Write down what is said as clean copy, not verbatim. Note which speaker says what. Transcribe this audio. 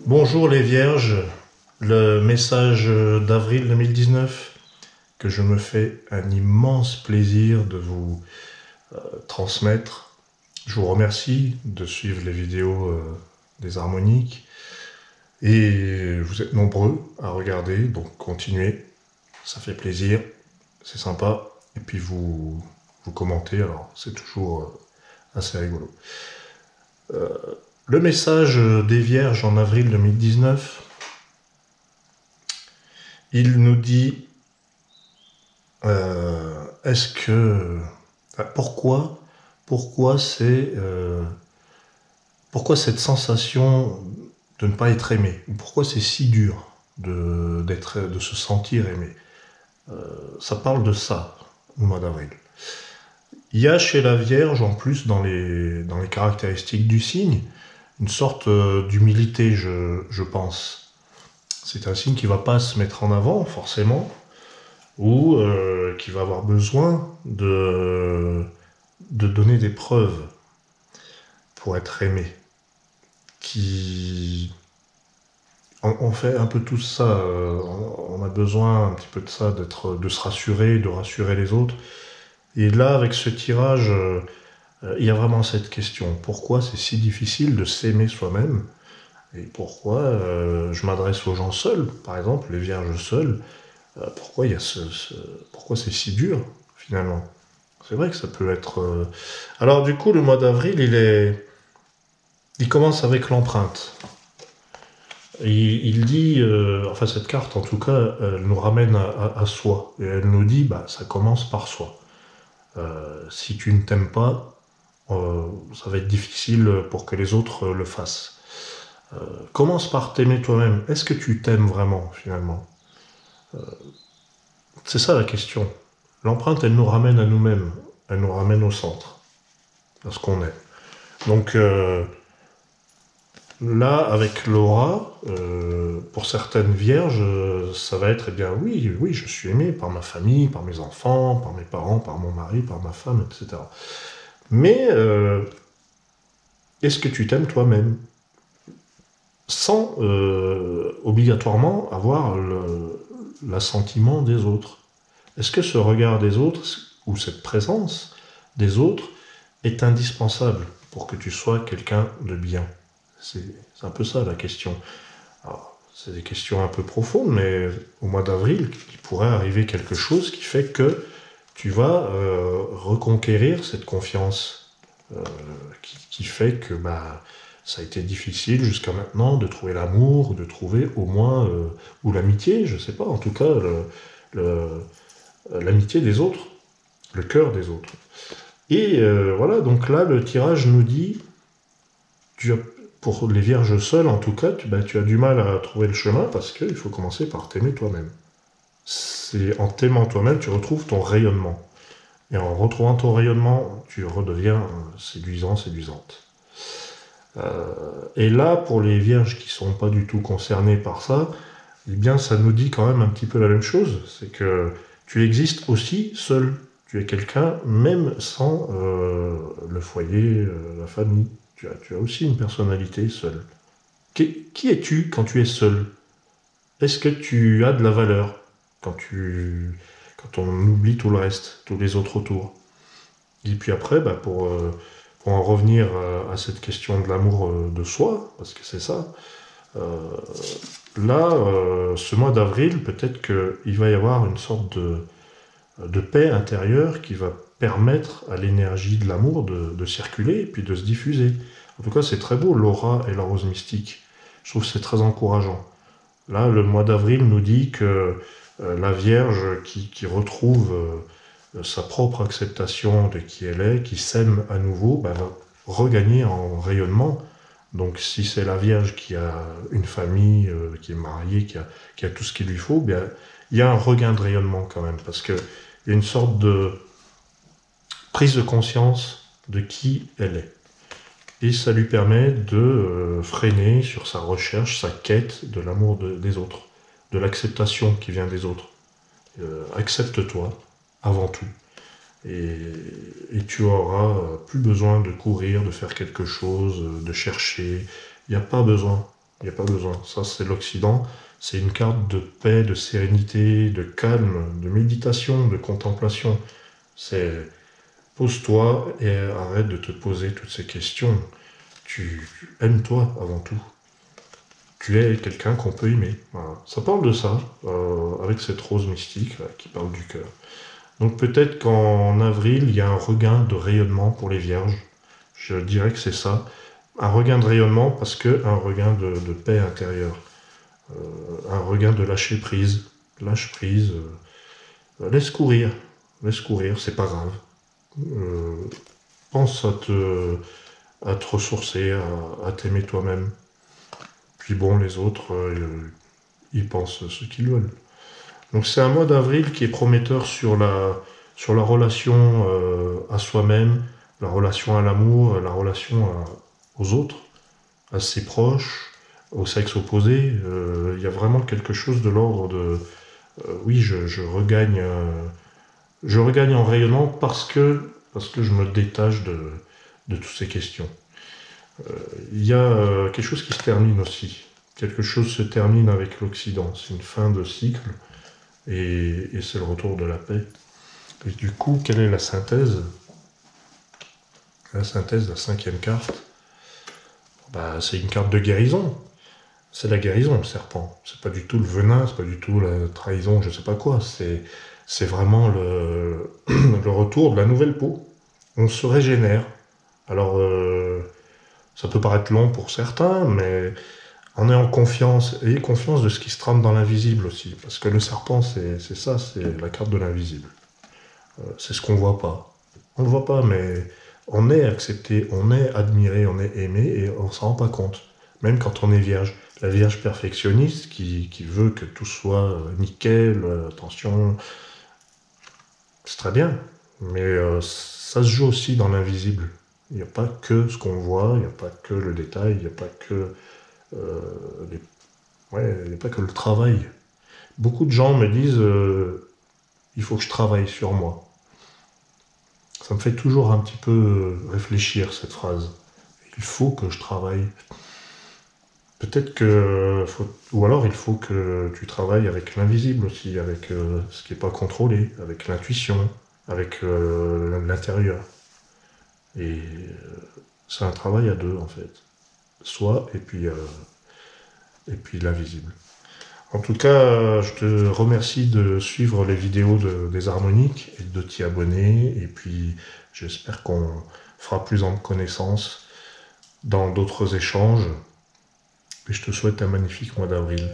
Speaker 1: Bonjour les vierges, le message d'avril 2019 que je me fais un immense plaisir de vous transmettre. Je vous remercie de suivre les vidéos des harmoniques et vous êtes nombreux à regarder, donc continuez, ça fait plaisir, c'est sympa et puis vous commentez, alors c'est toujours assez rigolo. Le message des vierges en avril 2019, il nous dit est-ce que pourquoi cette sensation de ne pas être aimé, pourquoi c'est si dur de se sentir aimé. Ça parle de ça au mois d'avril. Il y a chez la Vierge, en plus, dans les caractéristiques du signe, une sorte d'humilité, je pense. C'est un signe qui ne va pas se mettre en avant, forcément, ou qui va avoir besoin de donner des preuves pour être aimé. On fait un peu tout ça, on a besoin un petit peu de ça, de se rassurer, de rassurer les autres. Et là, avec ce tirage, il y a vraiment cette question. Pourquoi c'est si difficile de s'aimer soi-même? Et pourquoi je m'adresse aux gens seuls, par exemple, les vierges seules? Pourquoi pourquoi c'est si dur, finalement? C'est vrai que ça peut être... Alors du coup, le mois d'avril, il commence avec l'empreinte. Il dit, enfin cette carte en tout cas, elle nous ramène à soi. Et elle nous dit, bah ça commence par soi. Si tu ne t'aimes pas, ça va être difficile pour que les autres le fassent. Commence par t'aimer toi-même. Est-ce que tu t'aimes vraiment, finalement? C'est ça la question. L'empreinte, elle nous ramène à nous-mêmes. Elle nous ramène au centre, à ce qu'on est. Donc là, avec l'aura, pour certaines vierges, ça va être, eh bien oui, oui, je suis aimé par ma famille, par mes enfants, par mes parents, par mon mari, par ma femme, etc. Mais est-ce que tu t'aimes toi-même? Sans obligatoirement avoir l'assentiment des autres. Est-ce que ce regard des autres, ou cette présence des autres, est indispensable pour que tu sois quelqu'un de bien? C'est un peu ça la question. C'est des questions un peu profondes, mais au mois d'avril, il pourrait arriver quelque chose qui fait que tu vas reconquérir cette confiance qui fait que ça a été difficile jusqu'à maintenant de trouver l'amour, de trouver au moins, ou l'amitié, je sais pas, en tout cas, l'amitié des autres, le cœur des autres. Et voilà, donc là, le tirage nous dit, pour les vierges seules, en tout cas, tu as du mal à trouver le chemin parce qu'il faut commencer par t'aimer toi-même. C'est en t'aimant toi-même, tu retrouves ton rayonnement. Et en retrouvant ton rayonnement, tu redeviens séduisant, séduisante. Et là, pour les vierges qui ne sont pas du tout concernées par ça, eh bien, ça nous dit quand même un petit peu la même chose. C'est que tu existes aussi seul. Tu es quelqu'un, même sans le foyer, la famille. Tu as aussi une personnalité seule. Qui es-tu quand tu es seul? Est-ce que tu as de la valeur quand on oublie tout le reste, tous les autres autour? Et puis après, pour en revenir à cette question de l'amour de soi, parce que c'est ça, là, ce mois d'avril, peut-être qu'il va y avoir une sorte de paix intérieure qui va permettre à l'énergie de l'amour de circuler et puis de se diffuser. En tout cas, c'est très beau, l'aura et la rose mystique. Je trouve que c'est très encourageant. Là, le mois d'avril nous dit que la Vierge qui retrouve sa propre acceptation de qui elle est, qui s'aime à nouveau, va regagner en rayonnement. Donc si c'est la Vierge qui a une famille, qui est mariée, qui a tout ce qu'il lui faut, bien, il y a un regain de rayonnement quand même, parce qu'il y a une sorte de prise de conscience de qui elle est. Et ça lui permet de freiner sur sa recherche, sa quête de l'amour des autres, de l'acceptation qui vient des autres. Accepte-toi avant tout. Et tu auras plus besoin de courir, de faire quelque chose, de chercher. Il n'y a pas besoin. Il n'y a pas besoin. Ça, c'est l'Occident. C'est une carte de paix, de sérénité, de calme, de méditation, de contemplation. C'est pose-toi et arrête de te poser toutes ces questions. Tu aimes-toi avant tout. Tu es quelqu'un qu'on peut aimer. Voilà. Ça parle de ça, avec cette rose mystique là, qui parle du cœur. Donc peut-être qu'en avril, il y a un regain de rayonnement pour les vierges. Je dirais que c'est ça. Un regain de rayonnement parce que un regain de paix intérieure. Un regain de lâcher prise. Lâche prise. Laisse courir, c'est pas grave. Euh, pense à te ressourcer, à t'aimer toi-même. Puis bon, les autres, ils pensent ce qu'ils veulent. Donc c'est un mois d'avril qui est prometteur sur la relation à soi-même, la relation à l'amour, la relation aux autres, à ses proches, au sexe opposé. Il y a vraiment quelque chose de l'ordre de oui, je regagne en rayonnement parce que je me détache de toutes ces questions. Il y a quelque chose qui se termine aussi. Quelque chose se termine avec l'Occident. C'est une fin de cycle et c'est le retour de la paix. Et du coup, quelle est la synthèse? La synthèse, la cinquième carte, bah, c'est une carte de guérison. C'est la guérison, le serpent. C'est pas du tout le venin, c'est pas du tout la trahison, je sais pas quoi. C'est vraiment le retour de la nouvelle peau. On se régénère. Alors, ça peut paraître long pour certains, mais en ayant confiance, ayez confiance de ce qui se trame dans l'invisible aussi. Parce que le serpent, c'est ça, c'est la carte de l'invisible. C'est ce qu'on voit pas. On le voit pas, mais on est accepté, on est admiré, on est aimé et on s'en rend pas compte. Même quand on est vierge. La vierge perfectionniste qui veut que tout soit nickel, attention, c'est très bien. Mais ça se joue aussi dans l'invisible. Il n'y a pas que ce qu'on voit, il n'y a pas que le détail, il n'y a pas que euh, les- ouais, il n'y a pas que le travail. Beaucoup de gens me disent il faut que je travaille sur moi. Ça me fait toujours un petit peu réfléchir cette phrase. Il faut que je travaille. Peut-être que ou alors il faut que tu travailles avec l'invisible aussi, avec ce qui n'est pas contrôlé, avec l'intuition, avec l'intérieur. Et c'est un travail à deux en fait. Soi et puis l'invisible. En tout cas, je te remercie de suivre les vidéos des harmoniques et de t'y abonner. Et puis, j'espère qu'on fera plus en connaissance dans d'autres échanges. Et je te souhaite un magnifique mois d'avril.